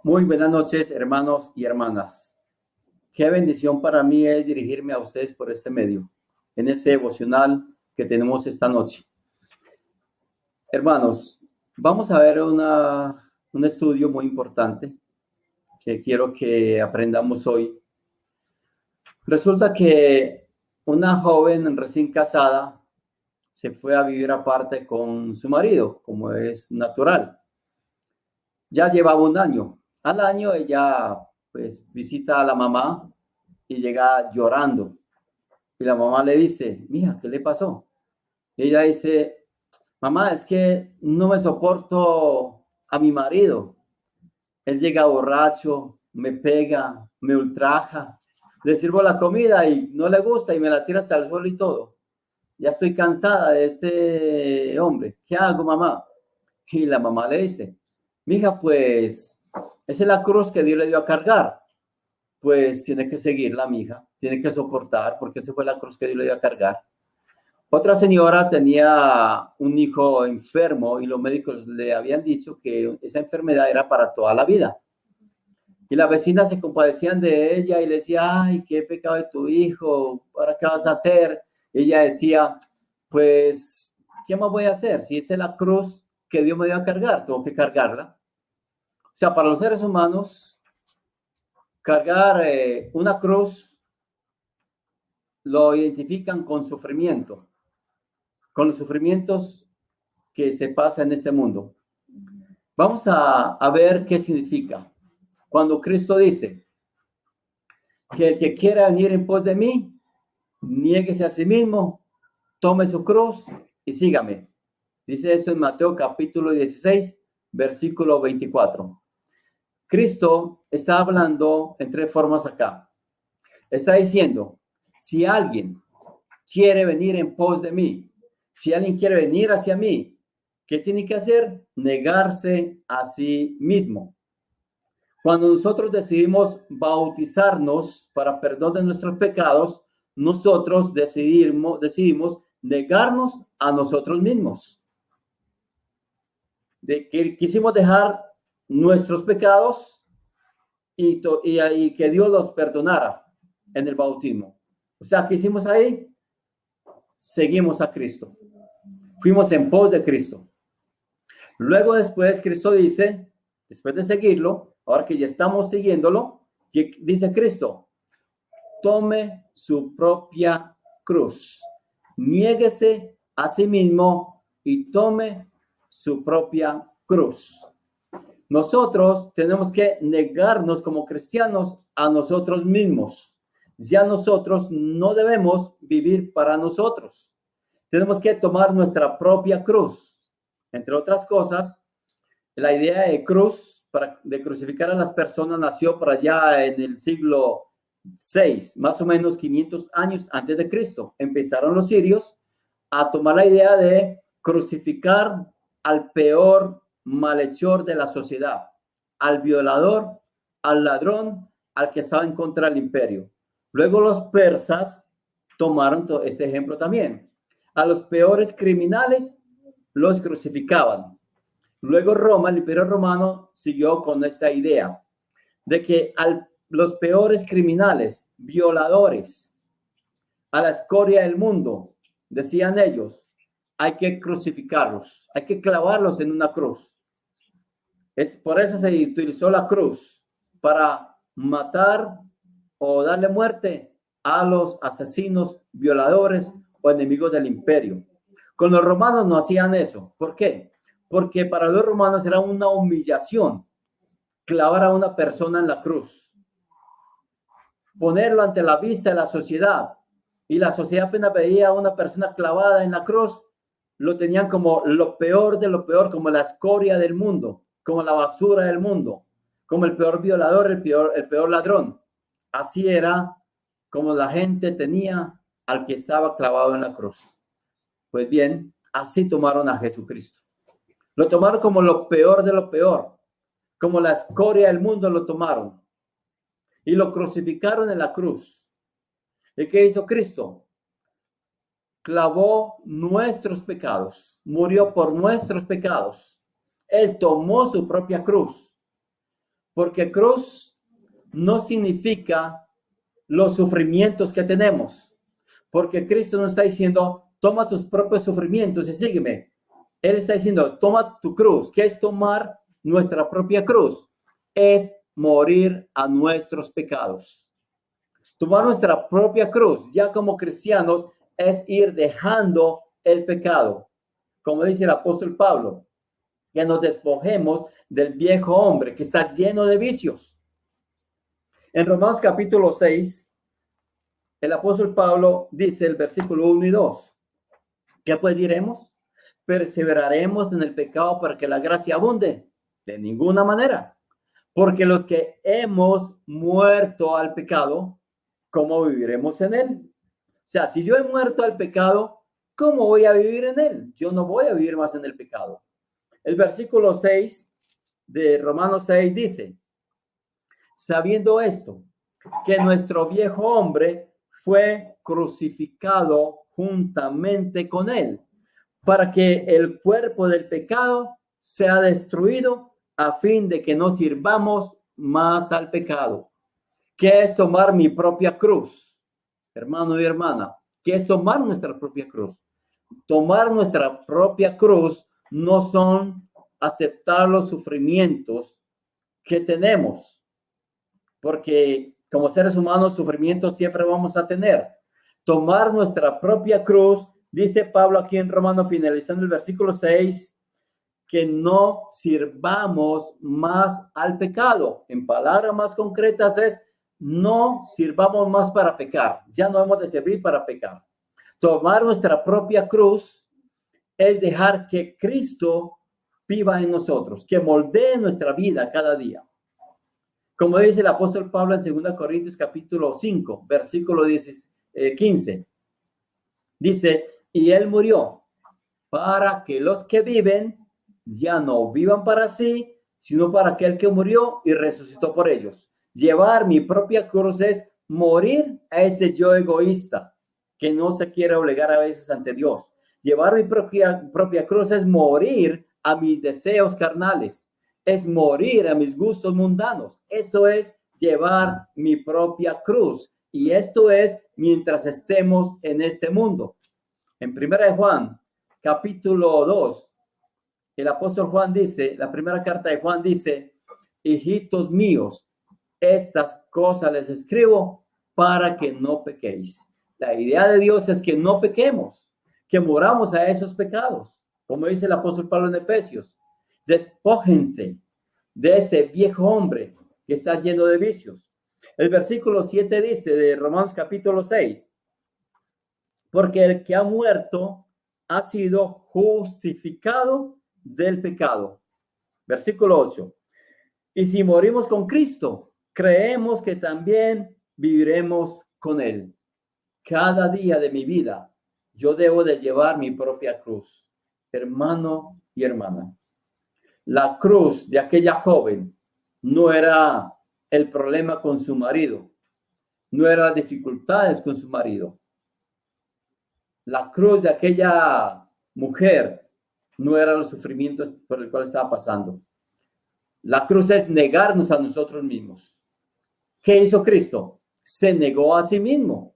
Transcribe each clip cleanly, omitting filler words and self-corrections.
Muy buenas noches, hermanos y hermanas. Qué bendición para mí es dirigirme a ustedes por este medio, en este devocional que tenemos esta noche. Hermanos, vamos a ver un estudio muy importante que quiero que aprendamos hoy. Resulta que una joven recién casada se fue a vivir aparte con su marido, como es natural. Ya llevaba un año. Al año ella pues visita a la mamá y llega llorando. Y la mamá le dice, mija, ¿qué le pasó? Y ella dice, mamá, es que no me soporto a mi marido. Él llega borracho, me pega, me ultraja. Le sirvo la comida y no le gusta y me la tira hasta el suelo y todo. Ya estoy cansada de este hombre. ¿Qué hago, mamá? Y la mamá le dice, mija, pues esa es la cruz que Dios le dio a cargar. Pues tiene que seguirla, mija, tiene que soportar, porque esa fue la cruz que Dios le dio a cargar. Otra señora tenía un hijo enfermo y los médicos le habían dicho que esa enfermedad era para toda la vida. Y las vecinas se compadecían de ella y le decía, ay, qué pecado de tu hijo, ¿ahora qué vas a hacer? Y ella decía, pues, ¿qué más voy a hacer? Si esa es la cruz que Dios me dio a cargar, tengo que cargarla. O sea, para los seres humanos, cargar una cruz lo identifican con sufrimiento, con los sufrimientos que se pasa en este mundo. Vamos a ver qué significa. Cuando Cristo dice que el que quiera venir en pos de mí, niéguese a sí mismo, tome su cruz y sígame. Dice esto en Mateo capítulo 16, versículo 24. Cristo está hablando en tres formas acá. Está diciendo, si alguien quiere venir en pos de mí, si alguien quiere venir hacia mí, ¿qué tiene que hacer? Negarse a sí mismo. Cuando nosotros decidimos bautizarnos para perdón de nuestros pecados, nosotros decidimos negarnos a nosotros mismos. Quisimos dejar nuestros pecados y que Dios los perdonara en el bautismo. O sea, ¿qué hicimos ahí? Seguimos a Cristo. Fuimos en pos de Cristo. Luego después Cristo dice, después de seguirlo, ahora que ya estamos siguiéndolo, que dice Cristo, tome su propia cruz, niéguese a sí mismo y tome su propia cruz. Nosotros tenemos que negarnos como cristianos a nosotros mismos. Ya nosotros no debemos vivir para nosotros. Tenemos que tomar nuestra propia cruz. Entre otras cosas, la idea de cruz, de crucificar a las personas, nació por allá en el siglo VI, más o menos 500 años antes de Cristo. Empezaron los sirios a tomar la idea de crucificar al peor malhechor de la sociedad, al violador, al ladrón, al que estaba en contra del imperio. Luego los persas tomaron este ejemplo también. A los peores criminales los crucificaban. Luego Roma, el imperio romano, siguió con esta idea de que a los peores criminales, violadores, a la escoria del mundo, decían ellos, hay que crucificarlos, hay que clavarlos en una cruz. Por eso se utilizó la cruz, para matar o darle muerte a los asesinos, violadores o enemigos del imperio. Con los romanos no hacían eso. ¿Por qué? Porque para los romanos era una humillación clavar a una persona en la cruz, ponerlo ante la vista de la sociedad. Y la sociedad apenas veía a una persona clavada en la cruz, lo tenían como lo peor de lo peor, como la escoria del mundo, como la basura del mundo, como el peor violador, el peor ladrón. Así era como la gente tenía al que estaba clavado en la cruz. Pues bien, así tomaron a Jesucristo. Lo tomaron como lo peor de lo peor, como la escoria del mundo lo tomaron y lo crucificaron en la cruz. ¿Y qué hizo Cristo? Clavó nuestros pecados, murió por nuestros pecados. Él tomó su propia cruz. Porque cruz no significa los sufrimientos que tenemos. Porque Cristo nos está diciendo, toma tus propios sufrimientos y sígueme. Él está diciendo, toma tu cruz. ¿Qué es tomar nuestra propia cruz? Es morir a nuestros pecados. Tomar nuestra propia cruz, ya como cristianos, es ir dejando el pecado. Como dice el apóstol Pablo, que nos despojemos del viejo hombre que está lleno de vicios. En Romanos capítulo 6, el apóstol Pablo dice el versículo 1 y 2. ¿Qué pues diremos? ¿Perseveraremos en el pecado para que la gracia abunde? De ninguna manera. Porque los que hemos muerto al pecado, ¿cómo viviremos en él? O sea, si yo he muerto al pecado, ¿cómo voy a vivir en él? Yo no voy a vivir más en el pecado. El versículo 6 de Romanos 6 dice, sabiendo esto, que nuestro viejo hombre fue crucificado juntamente con él, para que el cuerpo del pecado sea destruido a fin de que no sirvamos más al pecado. ¿Qué es tomar mi propia cruz? Hermano y hermana, ¿qué es tomar nuestra propia cruz? Tomar nuestra propia cruz no son aceptar los sufrimientos que tenemos, porque como seres humanos sufrimientos siempre vamos a tener. Tomar nuestra propia cruz, dice Pablo aquí en Romanos, finalizando el versículo 6, que no sirvamos más al pecado. En palabras más concretas es, no sirvamos más para pecar. Ya no hemos de servir para pecar. Tomar nuestra propia cruz es dejar que Cristo viva en nosotros, que moldee nuestra vida cada día. Como dice el apóstol Pablo en 2 Corintios capítulo 5, versículo 15. Dice, y él murió para que los que viven ya no vivan para sí, sino para aquel que murió y resucitó por ellos. Llevar mi propia cruz es morir a ese yo egoísta que no se quiere obligar a veces ante Dios. Llevar mi propia cruz es morir a mis deseos carnales, es morir a mis gustos mundanos. Eso es llevar mi propia cruz. Y esto es mientras estemos en este mundo. En 1 Juan, capítulo 2, el apóstol Juan dice, la primera carta de Juan dice, hijitos míos, estas cosas les escribo para que no pequéis. La idea de Dios es que no pequemos, que moramos a esos pecados. Como dice el apóstol Pablo en Efesios, despójense de ese viejo hombre que está lleno de vicios. El versículo 7 dice de Romanos capítulo 6, porque el que ha muerto ha sido justificado del pecado. Versículo 8. Y si morimos con Cristo, creemos que también viviremos con él. Cada día de mi vida, yo debo de llevar mi propia cruz, hermano y hermana. La cruz de aquella joven no era el problema con su marido, no eran las dificultades con su marido. La cruz de aquella mujer no eran los sufrimientos por el cual estaba pasando. La cruz es negarnos a nosotros mismos. ¿Qué hizo Cristo? Se negó a sí mismo.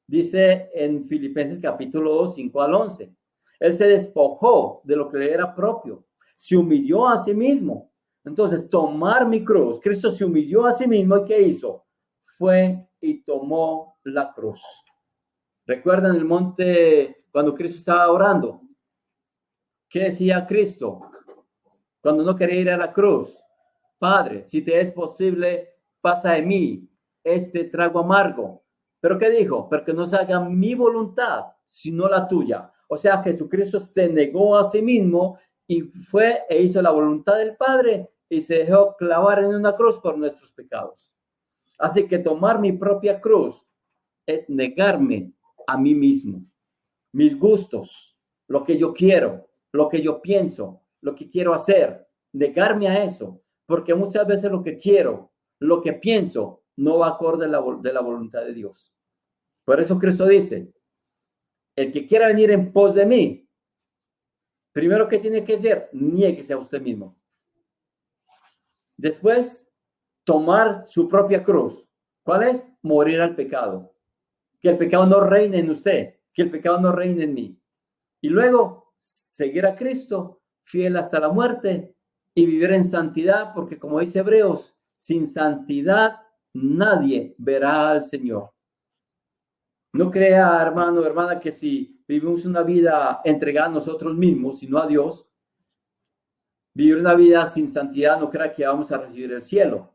Dice en Filipenses capítulo 2, 5 al 11. Él se despojó de lo que le era propio. Se humilló a sí mismo. Entonces, tomar mi cruz. Cristo se humilló a sí mismo. ¿Y qué hizo? Fue y tomó la cruz. ¿Recuerdan el monte cuando Cristo estaba orando? ¿Qué decía Cristo cuando no quería ir a la cruz? Padre, si te es posible, pasa de mí este trago amargo. ¿Pero qué dijo? Porque no se haga mi voluntad, sino la tuya. O sea, Jesucristo se negó a sí mismo y fue e hizo la voluntad del Padre y se dejó clavar en una cruz por nuestros pecados. Así que tomar mi propia cruz es negarme a mí mismo, mis gustos, lo que yo quiero, lo que yo pienso, lo que quiero hacer, negarme a eso, porque muchas veces lo que quiero, lo que pienso, no va acorde de la voluntad de Dios. Por eso Cristo dice, el que quiera venir en pos de mí, primero que tiene que hacer, niéguese a usted mismo. Después, tomar su propia cruz. ¿Cuál es? Morir al pecado. Que el pecado no reine en usted, que el pecado no reine en mí. Y luego seguir a Cristo, fiel hasta la muerte y vivir en santidad, porque como dice Hebreos, sin santidad nadie verá al Señor. No crea, hermano, hermana, que si vivimos una vida entregada a nosotros mismos y no a Dios, vivir una vida sin santidad, no crea que vamos a recibir el cielo.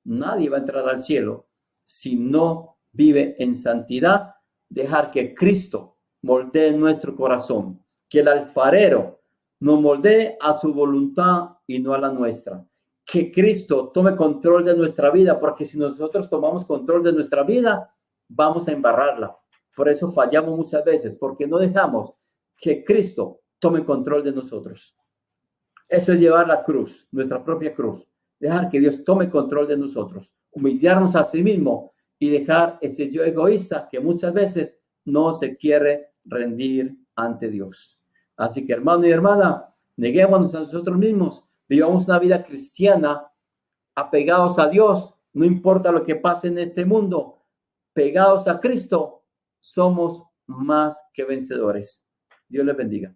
Nadie va a entrar al cielo si no vive en santidad. Dejar que Cristo moldee nuestro corazón, que el alfarero nos moldee a su voluntad y no a la nuestra. Que Cristo tome control de nuestra vida, porque si nosotros tomamos control de nuestra vida, vamos a embarrarla. Por eso fallamos muchas veces, porque no dejamos que Cristo tome control de nosotros. Eso es llevar la cruz, nuestra propia cruz. Dejar que Dios tome control de nosotros, humillarnos a sí mismo y dejar ese yo egoísta que muchas veces no se quiere rendir ante Dios. Así que, hermano y hermana, neguémonos a nosotros mismos, vivamos una vida cristiana apegados a Dios, no importa lo que pase en este mundo, pegados a Cristo, somos más que vencedores. Dios les bendiga.